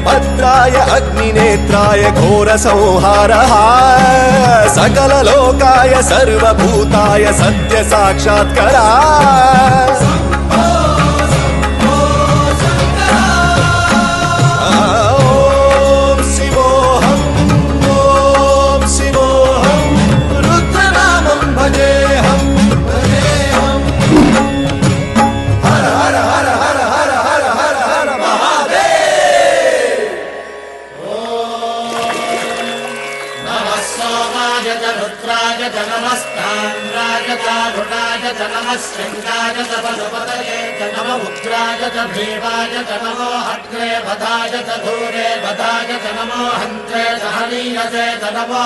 भद्राय अग्निनेत्राय घोरसंहारः सकललोकाय सर्वभूताय सत्यसाक्षात्करः रुद्राय च नमस्ताम्राय च रुणाय च नमः शृङ्गाय च वनपतये च नमः उग्राय च भीमाय च नमो हत्रे वधाय च धूरे वधाय च नमो हन्त्रे च हनीयसे च नमो